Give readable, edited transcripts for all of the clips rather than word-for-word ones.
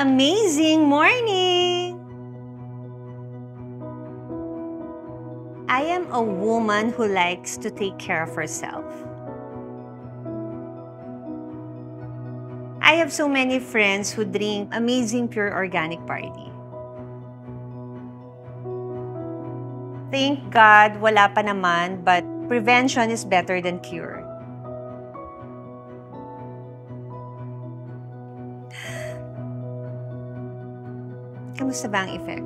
amazing morning! I am a woman who likes to take care of herself. I have so many friends who drink amazing pure organic barley. Thank God, wala pa naman, but prevention is better than cure. Kamusta ba ang effect?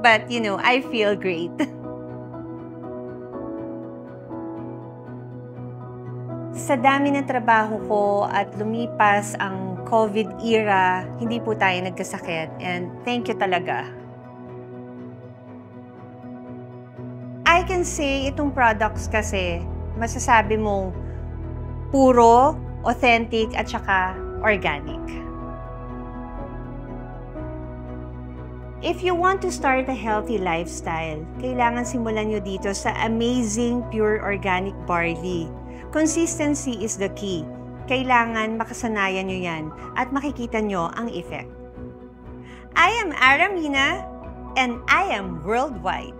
But, I feel great. Sa dami ng trabaho ko at lumipas ang COVID era, hindi po tayo nagkasakit. And thank you talaga. I can say, itong products kasi, masasabi mong puro, authentic, at saka organic. If you want to start a healthy lifestyle, kailangan simulan nyo dito sa amazing pure organic barley. Consistency is the key. Kailangan makasanayan nyo yan at makikita nyo ang effect. I am Aramina and I am worldwide.